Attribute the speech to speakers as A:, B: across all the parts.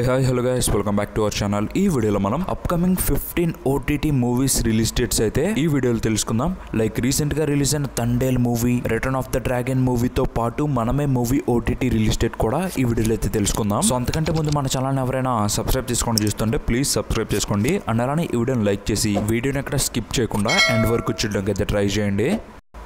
A: Hi hello guys, welcome back to our channel. ఈ వీడియోలో మనం upcoming 15 OTT movies release dates అయితే ఈ వీడియోలో తెలుసుకుందాం. లైక్ రీసెంట్ గా రిలీజ్ అయిన Thandel movie, return of the dragon మూవీతో పాటు మనమే మూవీ ఓటీటీ రిలీజ్ డేట్ కూడా ఈ వీడియోలో అయితే తెలుసుకుందాం. సో అంతకంటే ముందు మన ఛానల్ ఎవరైనా సబ్స్క్రైబ్ చేసుకోండి చూస్తుంటే ప్లీజ్ సబ్స్క్రైబ్ చేసుకోండి. అండ్ అలానే ఈ వీడియోని లైక్ చేసి వీడియోని ఎక్కడ స్కిప్ చేయకుండా ఎండ్ వరకు చూడడానికి అయితే ట్రై చేయండి.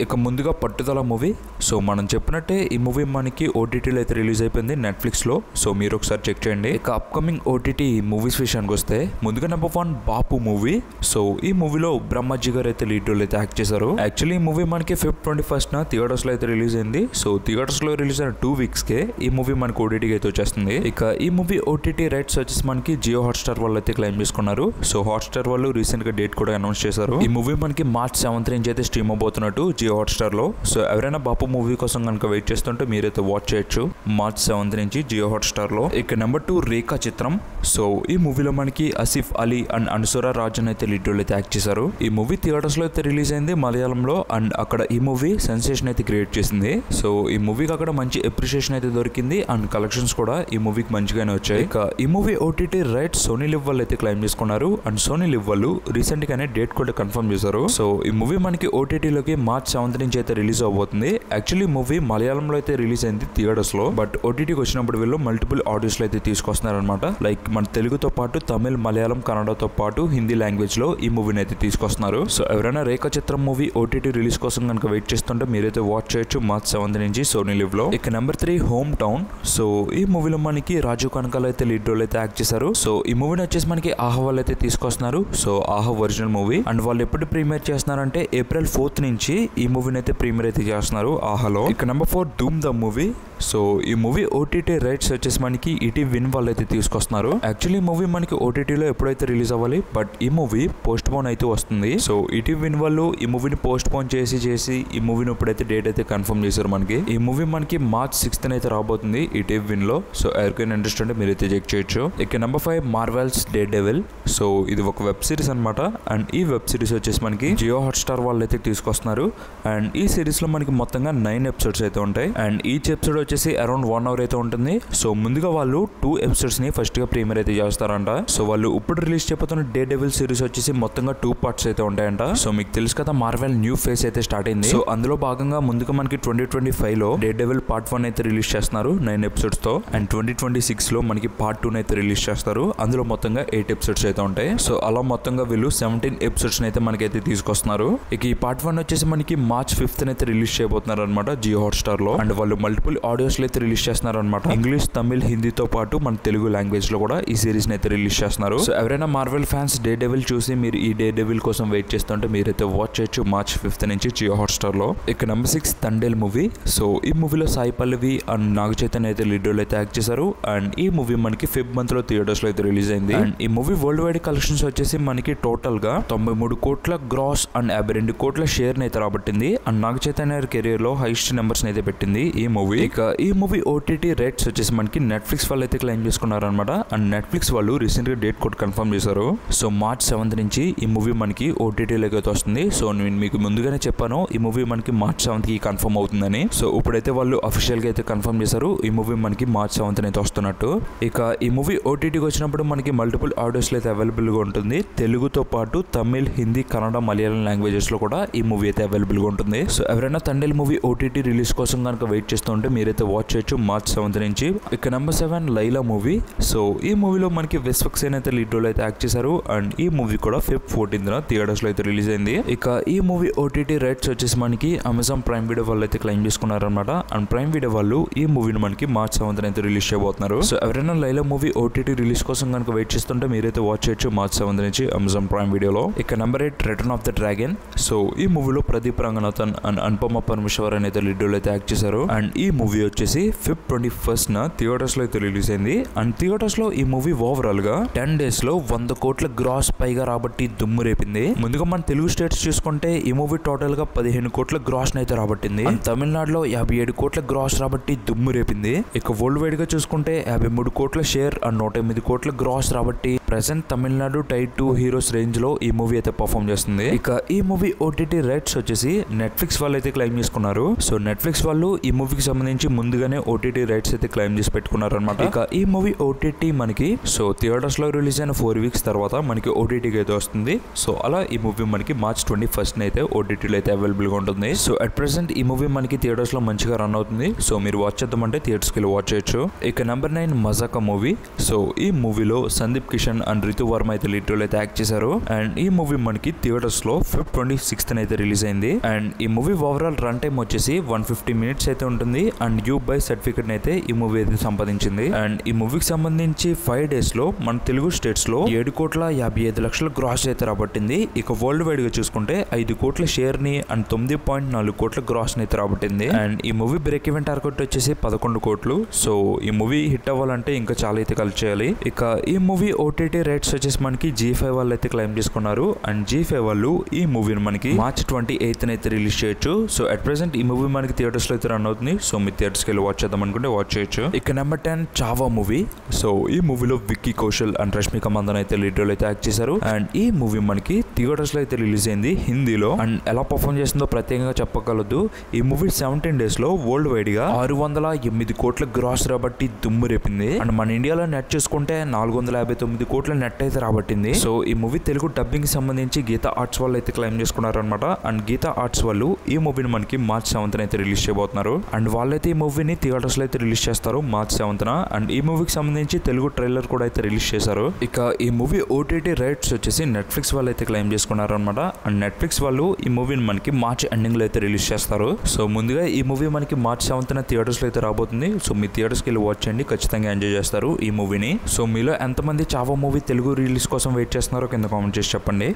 A: ఇక ముందుగా పట్టుదల మూవీ. సో మనం చెప్పినట్టే ఈ మూవీ మనకి ఓటీటీలో అయితే రిలీజ్ అయిపోయింది నెట్ఫ్లిక్స్లో. సో మీరు ఒకసారి చెక్ చేయండి. ఇక అప్కమింగ్ ఓటీటీ మూవీస్ విషయానికి వస్తే ముందుగా నెంబర్ 1 బాపు మూవీ. సో ఈ మూవీలో బ్రహ్మాజీ గారు అయితే లీడ్ రోల్ అయితే యాక్ట్ చేశారు. యాక్చువల్లీ ఈ మూవీ మనకి Feb 21st థియేటర్స్లో అయితే రిలీజ్ అయింది. సో థియేటర్స్లో రిలీజ్ అయిన 2 వీక్స్కే ఈ మూవీ మనకి ఓటీటీకి అయితే వచ్చేస్తుంది. ఇక ఈ మూవీ ఓటీటీ రైట్స్ వచ్చేసి మనకి జియో హాట్స్టార్ వాళ్ళు అయితే క్లెయిమ్ చేసుకున్నారు. సో హాట్స్టార్ వాళ్ళు రీసెంట్ గా డేట్ కూడా అనౌన్స్ చేశారు. ఈ మూవీ మనకి March 7th నుంచి అయితే స్ట్రీమ్ అవబోతున్నట్టు జియో హాట్స్టార్ లో. సో ఎవరైనా బాపు మూవీ కోసం కనుక వెయిట్ చేస్తుంటే మీరైతే వాచ్ చేయొచ్చు March 7th నుంచి జియో హాట్స్టార్ లో. ఇక నెంబర్ 2 రేఖా చిత్రం. సో ఈ మూవీలో మనకి ఆసిఫ్ అలీ అండ్ అనుసరా రాజన్ అయితే లీడ్ రోల్ అయితే యాక్ట్ చేశారు. ఈ మూవీ థియేటర్స్ లో అయితే రిలీజ్ అయింది మలయాళంలో. అండ్ అక్కడ ఈ మూవీ సెన్సేషన్ అయితే క్రియేట్ చేసింది. సో ఈ మూవీకి అక్కడ మంచి అప్రిషియేషన్ అయితే దొరికింది అండ్ కలెక్షన్స్ కూడా ఈ మూవీకి మంచిగానే వచ్చాయి. ఇక ఈ movie OTT right Sony Liv వాళ్ళు అయితే క్లెయిమ్ చేసుకున్నారు. అండ్ సోనీ లివ్ వాళ్ళు రీసెంట్ గానే డేట్ కూడా కన్ఫర్మ్ చేశారు. సో ఈ మూవీ మనకి ఓటీటీలోకి March 7th నుంచి అయితే రిలీజ్ అవబోతుంది. యాక్చువల్లీ మూవీ మలయాళంలో అయితే రిలీజ్ అయింది థియేటర్స్ లో. బట్ ఓటీటీకి వచ్చినప్పుడు వీళ్ళు మల్టిపుల్ ఆడియోస్ లో అయితే తీసుకొస్తున్నారు అనమాట. లైక్ మన తెలుగుతో పాటు తమిళ్, మలయాళం, కన్నడతో పాటు హిందీ లాంగ్వేజ్ లో ఈ మూవీని అయితే తీసుకొస్తున్నారు. సో ఎవరైనా రేఖా చిత్రం మూవీ ఓటీటీ రిలీజ్ కోసం కనుక వెయిట్ చేస్తుంటే మీరైతే వాచ్ చేయొచ్చు March 7th నుంచి సోనీ లివ్ లో. ఇక నెంబర్ 3 హోమ్ టౌన్. సో ఈ మూవీలో మనకి రాజు కనకాల అయితే లీడ్ రోల్ అయితే యాక్ట్ చేశారు. సో ఈ మూవీని వచ్చేసి మనకి ఆహా వాళ్ళు అయితే తీసుకొస్తున్నారు. సో ఆహా ఒరిజినల్ మూవీ. అండ్ వాళ్ళు ఎప్పుడు ప్రీమియర్ చేస్తున్నారంటే April 4th నుంచి ఈ మూవీని అయితే ప్రీమియర్ అయితే చేస్తున్నారు ఆహాలో. ఇక number 4 Dhoom the movie. So ఈ మూవీ ఓటీటీ రైట్స్ వచ్చేసి మనకి ఈటీ విన్ వాళ్ళు అయితే తీసుకొస్తున్నారు. యాక్చువల్లీ ఈ మూవీ మనకి ఓటీటీలో ఎప్పుడైతే రిలీజ్ అవ్వాలి, బట్ ఈ మూవీ పోస్ట్ పోన్ అయితే వస్తుంది. సో ఈటీ విన్ వాళ్ళు ఈ మూవీని పోస్ట్ పోన్ చేసి ఈ మూవీని ఇప్పుడైతే డేట్ అయితే కన్ఫర్మ్ చేశారు మనకి. ఈ మూవీ మనకి March 6th అయితే రాబోతుంది ఈటీ విన్ లో. సో ఎవరికైనా ఇంట్రెస్ట్ ఉంటే మీరైతే చెక్ చేయొచ్చు. ఇక number 5 Marvel's day devil. So ఇది ఒక వెబ్ సిరీస్ అనమాట. అండ్ ఈ వెబ్ సిరీస్ వచ్చేసి మనకి జియో హాట్స్టార్ వాళ్ళు అయితే తీసుకొస్తున్నారు. అండ్ ఈ సిరీస్ లో మనకి మొత్తంగా 9 ఎపిసోడ్స్ అయితే ఉంటాయి. అండ్ ఈచ్ ఎపిసోడ్ వచ్చేసి అరౌండ్ 1 hour అయితే ఉంటుంది. సో ముందుగా వాళ్ళు 2 ఎపిసోడ్స్ ని ఫస్ట్ గా ప్రీమియర్ అయితే చేస్తారంట. సో వాళ్ళు ఇప్పుడు రిలీజ్ చేయబోతున్న డే డెవిల్ సిరీస్ వచ్చేసి మొత్తంగా 2 parts అయితే ఉంటాయంట. సో మీకు తెలుసు కదా మార్వెల్ న్యూ ఫేజ్ అయితే స్టార్ట్ అయింది. సో అందులో భాగంగా ముందుగా మనకి 2025 లో డే డెవిల్ పార్ట్ 1 అయితే రిలీజ్ చేస్తున్నారు 9 episodes తో. అండ్ 2026 లో మనకి పార్ట్ 2 అయితే రిలీజ్ చేస్తారు. అందులో మొత్తంగా 8 episodes అయితే ఉంటాయి. సో అలా మొత్తంగా వీళ్ళు 17 episodes అయితే మనకైతే తీసుకొస్తున్నారు. ఇక ఈ పార్ట్ 1 వచ్చేసి మనకి March 5th అయితే రిలీజ్ చేయబోతున్నారు అనమాట జియో హాట్స్టార్ లో. అండ్ వాళ్ళు మల్టిపుల్ ఆడియోస్ అయితే రిలీజ్ చేస్తున్నారు అనమాట. ఇంగ్లీష్, తమిళ్, హిందీతో పాటు మన తెలుగు లాంగ్వేజ్ లో కూడా ఈ సిరీస్ అయితే రిలీజ్ చేస్తున్నారు. సో ఎవరైనా మార్వెల్ ఫ్యాన్స్ డే డెవిల్ చూసి మీరు ఈ డే డెవిల్ కోసం వెయిట్ చేస్తుంటే మీరైతే వాచ్ చేయొచ్చు March 5th నుంచి జియో హాట్స్టార్ లో. ఇక నెంబర్ 6 తండేల్ మూవీ. సో ఈ మూవీలో సాయి పల్లవి అండ్ నాగ చైతన్య అయితే లీడ్ రోల్ అయితే యాక్ట్ చేశారు. అండ్ ఈ మూవీ మనకి Feb month లో థియేటర్స్ లో అయితే రిలీజ్ అయింది. అండ్ ఈ మూవీ వరల్డ్ వైడ్ కలెక్షన్స్ వచ్చేసి మనకి టోటల్ గా 93 కోట్ల గ్రాస్ అండ్ 52 కోట్ల షేర్ అయితే రాబట్టింది. అండ్ నాగ చైతన్య కెరియర్ లో హైయెస్ట్ నెంబర్స్ అయితే పెట్టింది ఈ మూవీ. ఇక ఈ మూవీ ఓటీటీ రైట్స్ వచ్చేసి మనకి నెట్ఫ్లిక్స్ వాళ్ళు అయితే క్లెయిమ్ చేసుకున్నారు అనమాట. అండ్ నెట్ఫ్లిక్స్ వాళ్ళు రీసెంట్ గా డేట్ కూడా కన్ఫర్మ్ చేశారు. సో March 7th నుంచి ఈ మూవీ మనకి ఓటీటీలోకి అయితే వస్తుంది. సో నేను మీకు ముందుగానే చెప్పాను ఈ మూవీ మనకి March 7th కి కన్ఫర్మ్ అవుతుందని. సో ఇప్పుడైతే వాళ్ళు అఫీషియల్ గా అయితే కన్ఫర్మ్ చేశారు ఈ మూవీ మనకి March 7th అయితే వస్తున్నట్టు. ఇక ఈ మూవీ ఓటీటీకి వచ్చినప్పుడు మనకి మల్టిపుల్ ఆడియోస్ అయితే అవైలబుల్ గా ఉంటుంది. తెలుగుతో పాటు తమిళ్, హిందీ, కన్నడ, మలయాళం లాంగ్వేజెస్ లో కూడా ఈ మూవీ అయితే అవైలబుల్ గా ఉంటుంది. సో ఎవరైనా తండేల్ మూవీ ఓటీటీ రిలీజ్ కోసం కనుక వెయిట్ చేస్తుంటే మీరైతే వాచ్ చేయొచ్చు March 7th నుంచి. ఇక నెంబర్ 7 లైలా మూవీ. సో ఈ మూవీలో మనకి విశ్వక్సేన్ అయితే లీడ్ రోల్ అయితే యాక్ట్ చేశారు. అండ్ ఈ మూవీ కూడా Feb 14th థియేటర్స్ లో అయితే రిలీజ్ అయింది. ఇక ఈ మూవీ ఓటీటీ రైట్స్ వచ్చేసి మనకి అమెజాన్ ప్రైమ్ వీడియో వాళ్ళు అయితే క్లెయిమ్ చేసుకున్నారు అనమాట. అండ్ ప్రైమ్ వీడియో వాళ్ళు ఈ మూవీని మనకి March 7th అయితే రిలీజ్ చేయబోతున్నారు. సో ఎవరైనా లైలా మూవీ ఓటీటీ రిలీజ్ కోసం కనుక వెయిట్ చేస్తుంటే మీరైతే వాచ్ చేయొచ్చు March 7th నుంచి అమెజాన్ ప్రైమ్ వీడియోలో. ఇక number 8 return of the dragon. So ఈ మూవీలో ప్రదీప్ రంగనాథన్ అండ్ అనుపమ పరమేశ్వరన్ అయితే లీడ్ రోల్ అయితే యాక్ట్ చేశారు. అండ్ ఈ మూవీ వచ్చేసి Feb 21st థియేటర్స్ లో అయితే రిలీజ్ అయింది. అండ్ థియేటర్స్ లో ఈ మూవీ ఓవరాల్ గా 10 days లో 100 కోట్ల గ్రాస్ పైగా రాబట్టి దుమ్ము రేపింది. ముందుగా మన తెలుగు స్టేట్స్ చూసుకుంటే ఈ మూవీ టోటల్ గా 15 కోట్ల గ్రాస్ అయితే రాబట్టింది. తమిళనాడులో 57 కోట్ల గ్రాస్ రాబట్టి దుమ్ము రేపింది. ఇక వరల్డ్ వైడ్ గా చూసుకుంటే 53 కోట్ల షేర్ అండ్ 108 కోట్ల గ్రాస్ రాబట్టి present Tamil Nadu tier 2 heroes range లో ఈ మూవీ అయితే పర్ఫామ్ చేస్తుంది. ఇక ఈ మూవీ ఓటీటీ రైట్స్ వచ్చేసి నెట్ఫ్లిక్స్ వాళ్ళు అయితే క్లెయిమ్ చేసుకున్నారు. సో నెట్ఫ్లిక్స్ వాళ్ళు ఈ మూవీకి సంబంధించి ముందుగానే ఓటీటీ రైట్స్ అయితే క్లెయిమ్ చేసి పెట్టుకున్నారు అనమాట. ఇక ఈ మూవీ ఓటీటీ మనకి సో థియేటర్స్ లో రిలీజ్ అయిన 4 వీక్స్ తర్వాత మనకి ఓటీటీకి అయితే వస్తుంది. సో అలా ఈ మూవీ మనకి మార్చ్ 21 అయితే ఓటీటీలో అయితే అవైలబుల్ గా ఉంటుంది. సో అట్ ప్రెసెంట్ ఈ మూవీ మనకి థియేటర్స్ లో మంచిగా రన్ అవుతుంది. సో మీరు వాచ్ చేద్దామంటే థియేటర్స్ కి వాచ్ చేయొచ్చు. ఇక నెంబర్ 9 మజాకా మూవీ. సో ఈ మూవీలో సందీప్ కిషన్ అండ్ రితు వర్మ అయితే లీడ్ రోల్ అయితే యాక్ట్ చేశారు. అండ్ ఈ మూవీ మనకి థియేటర్స్ లో Feb 26th అయితే రిలీజ్ అయింది. అండ్ ఈ మూవీ ఓవరాల్ రన్ టైం వచ్చేసి 150 minutes అయితే ఉంటుంది. అండ్ బై సర్టిఫికెట్ అయితే ఈ మూవీ అయితే సంపాదించింది. అండ్ ఈ మూవీకి సంబంధించి 5 days లో మన తెలుగు స్టేట్స్ లో 7,55,00,000 గ్రాస్ అయితే రాబట్టింది. ఇక వరల్డ్ వైడ్ గా చూసుకుంటే 5 కోట్ల షేర్ ని అండ్ 9.4 కోట్ల గ్రాస్ ని అయితే రాబట్టింది. అండ్ ఈ మూవీ బ్రేక్ ఈవెన్ టార్గెట్ వచ్చేసి 11 కోట్లు. సో ఈ మూవీ హిట్ అవ్వాలంటే ఇంకా చాలా అయితే కలిసి చేయాలి. ఇక ఈ మూవీ ఓటీటీ రైట్స్ వచ్చేసి మనకి G5 వాళ్ళు అయితే క్లెయిమ్ చేసుకున్నారు. అండ్ G5 వాళ్ళు ఈ మూవీని మనకి మార్చ్ 28th అయితే రిలీజ్ చేయొచ్చు. సో అట్ ప్రెసెంట్ ఈ మూవీ మనకి థియేటర్స్ లో అయితే రన్ అవుతుంది. సో మీ థియేటర్స్ కి వెళ్ళి వాచ్ చేద్దాం అనుకుంటే వాచ్ చేయొచ్చు. ఇక నెంబర్ 10 చావా మూవీ. సో ఈ మూవీలో విక్కీ కౌశల్ అండ్ రష్మిక మందన్ అయితే లీడ్ రోల్ అయితే యాక్ట్ చేశారు. అండ్ ఈ మూవీ మనకి థియేటర్స్ లో అయితే రిలీజ్ అయింది హిందీలో. అండ్ ఎలా పర్ఫామ్ చేసిందో ప్రత్యేకంగా చెప్పగలదు. ఈ మూవీ 17 days లో వరల్డ్ వైడ్ గా 608 కోట్ల గ్రాస్ రాబట్టి దుమ్ము రేపింది. అండ్ మన ఇండియాలో నెట్ చూసుకుంటే 459 కోట్ల నెట్ అయితే రాబట్టింది. సో ఈ మూవీ తెలుగు డబ్బింగ్ సంబంధించి గీతా ఆర్ట్స్ వాళ్ళు అయితే క్లెయిమ్ చేసుకున్నారు అనమాట. అండ్ గీతా ఆర్ట్స్ వాళ్ళు ఈ మూవీని మనకి మార్చ్ 7th అయితే రిలీజ్ చేయబోతున్నారు. అండ్ వాళ్ళైతే ఈ మూవీని థియేటర్స్ లో అయితే రిలీజ్ చేస్తారు మార్చ్ 7th. అండ్ ఈ మూవీకి సంబంధించి తెలుగు ట్రైలర్ కూడా అయితే రిలీజ్ చేశారు. ఇక ఈ మూవీ ఓటీటీ రైట్స్ వచ్చేసి నెట్ఫ్లిక్స్ వాళ్ళు అయితే క్లెయిమ్ చేసుకున్నారు అనమాట. అండ్ నెట్ఫ్లిక్స్ వాళ్ళు ఈ మూవీని మనకి మార్చ్ ఎండింగ్ లో అయితే రిలీజ్ చేస్తారు. సో ముందుగా ఈ మూవీ మనకి మార్చ్ 7th థియేటర్స్ లో అయితే రాబోతుంది. సో మీ థియేటర్స్ కి వెళ్ళి వాచ్ చేయండి, ఖచ్చితంగా ఎంజాయ్ చేస్తారు ఈ మూవీని. సో మీలో ఎంతమంది చావా మూవీ తెలుగు రిలీజ్ కోసం వెయిట్ చేస్తున్నారో కింద కామెంట్ చేసి చెప్పండి.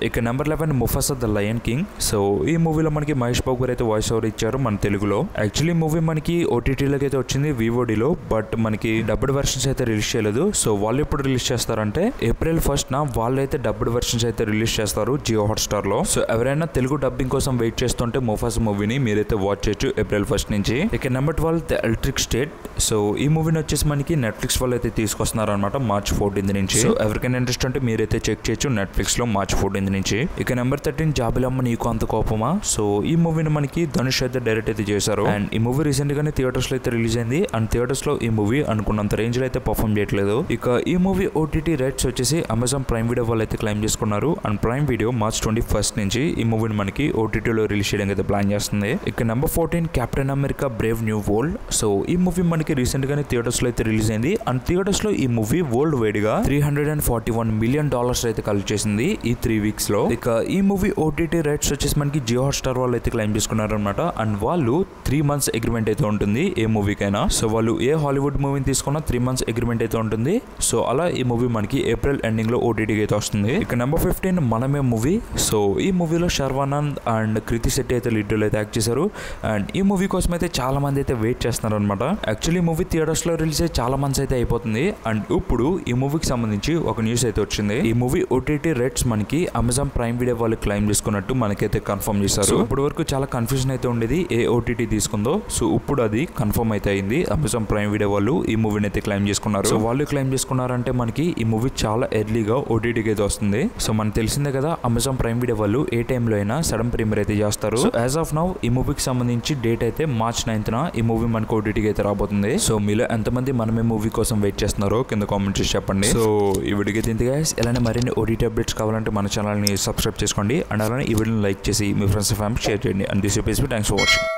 A: ఇక number 11 Mufasa the lion king. So ఈ మూవీలో మనకి మహేష్ బాబు గారు అయితే వాయిస్ ఓవర్ ఇచ్చారు మన తెలుగులో. యాక్చువల్లీ మూవీ మనకి ఓటీటీలోకి అయితే వచ్చింది VODలో, బట్ మనకి డబ్బుడ్ వెర్షన్స్ అయితే రిలీజ్ చేయలేదు. సో వాళ్ళు ఎప్పుడు రిలీజ్ చేస్తారంటే April 1st వాళ్ళైతే డబ్బుడ్ వెర్షన్స్ అయితే రిలీజ్ చేస్తారు జియో హాట్స్టార్ లో. సో ఎవరైనా తెలుగు డబ్బింగ్ కోసం వెయిట్ చేస్తుంటే ముఫాసా మూవీని మీరైతే వాచ్ చేయొచ్చు April 1st నుంచి. ఇక number 12 the electric state. So ఈ మూవీని వచ్చేసి మనకి నెట్ఫ్లిక్స్ వాళ్ళు అయితే తీసుకొస్తున్నారు అనమాట మార్చ్ 14th నుంచి. సో ఎవరికైనా ఇంట్రెస్ట్ ఉంటే మీరైతే చెక్ చేయొచ్చు నెట్ఫ్లిక్స్ లో మార్చ్ 14th నుంచి. ఇక నెంబర్ 13 జాబిలమ్మ నీకు అంత కోపమా. సో ఈ మూవీని మనకి ధనుష్ అయితే డైరెక్ట్ అయితే చేశారు. అండ్ ఈ మూవీ రీసెంట్ గానే థియేటర్స్ లో అయితే రిలీజ్ అయింది. అండ్ థియేటర్స్ లో ఈ మూవీ అనుకున్నంత రేంజ్ లో అయితే పర్ఫామ్ చేయట్లేదు. ఇక ఈ మూవీ ఓటీటీ రైట్స్ వచ్చేసి అమెజాన్ ప్రైమ్ వీడియో వాళ్ళు అయితే క్లెయిమ్ చేసుకున్నారు. And prime video March 21st నుంచి ఈ మూవీని మనకి ఓటీటీలో రిలీజ్ చేయడానికి అయితే ప్లాన్ చేస్తుంది. ఇక number 14 captain America Brave new world. So ఈ మూవీ మనకి రీసెంట్ గానే థియేటర్స్ లో అయితే రిలీజ్ అయింది. అండ్ థియేటర్స్ లో ఈ మూవీ వరల్డ్ వైడ్ గా $341 million అయితే కలెక్ట్ చేసింది ఈ 3 weeks లో. ఇక ఈ మూవీ ఓటీటీ రైట్స్ వచ్చేసి మనకి జియో హాట్స్టార్ వాళ్ళు అయితే క్లెయిమ్ చేసుకున్నారు అనమాట. అండ్ వాళ్ళు 3 months అగ్రిమెంట్ అయితే ఉంటుంది ఏ మూవీకైనా. సో వాళ్ళు ఏ హాలీవుడ్ మూవీని తీసుకున్నా 3 months అగ్రిమెంట్ అయితే ఉంటుంది. సో అలా ఈ మూవీ మనకి ఏప్రిల్ ఎండింగ్ లో ఓటీటీకి అయితే వస్తుంది. ఇక నెంబర్ 15 మనమే మూవీ. సో ఈ మూవీలో శర్వానంద్ అండ్ కృతి శెట్టి అయితే లీడ్ రోల్ అయితే యాక్ట్ చేశారు. అండ్ ఈ మూవీ కోసం అయితే చాలా మంది అయితే వెయిట్ చేస్తున్నారు అనమాట. యాక్చువల్లీ ఈ మూవీ థియేటర్స్ లో రిలీజ్ అయ్యి చాలా మంత్స్ అయితే అయిపోతుంది. అండ్ ఇప్పుడు ఈ మూవీకి సంబంధించి ఒక న్యూస్ అయితే వచ్చింది. ఈ మూవీ ఓటీటీ రైట్స్ మనకి అమెజాన్ ప్రైమ్ వీడియో వాళ్ళు క్లెయిమ్ చేసుకున్నట్టు మనకైతే కన్ఫర్మ్ చేశారు. ఇప్పటి వరకు చాలా కన్ఫ్యూజన్ అయితే ఉండేది ఏ ఓటీటీ తీసుకుందో. సో ఇప్పుడు అది కన్ఫర్మ్ అయితే అయింది. అమెజాన్ ప్రైమ్ వీడియో వాళ్ళు ఈ మూవీని అయితే క్లెయిమ్ చేసుకున్నారు. సో వాళ్ళు క్లెయిమ్ చేసుకున్నారంటే మనకి ఈ మూవీ చాలా ఎర్లీగా ఓటీటీకి అయితే వస్తుంది. సో మనకు తెలిసిందే కదా అమెజాన్ ప్రైమ్ వీడియో వాళ్ళు ఏ టైంలో అయినా సడన్ ప్రీమియర్ అయితే చేస్తారు. సో యాజ్ ఆఫ్ నౌ ఈ మూవీకి సంబంధించి డేట్ అయితే మార్చ్ 9th ఈ మూవీ మనకి ఓటీటీకి అయితే రాబోతుంది. సో మీలో ఎంతమంది మనమే మూవీ కోసం వెయిట్ చేస్తున్నారో కింద కామెంట్ చేసి చెప్పండి. సో ఈ వీడియోకి తింది గైస్. ఇలానే మరిన్ని ఓటీటీ అప్డేట్స్ కావాలంటే మన ఛానల్ ని సబ్స్క్రైబ్ చేసుకోండి. అండ్ అలానే ఈ వీడియోని లైక్ చేసి మీ ఫ్రెండ్స్ ఫ్యామిలీ షేర్ చేయండి. And this is thanks for watching.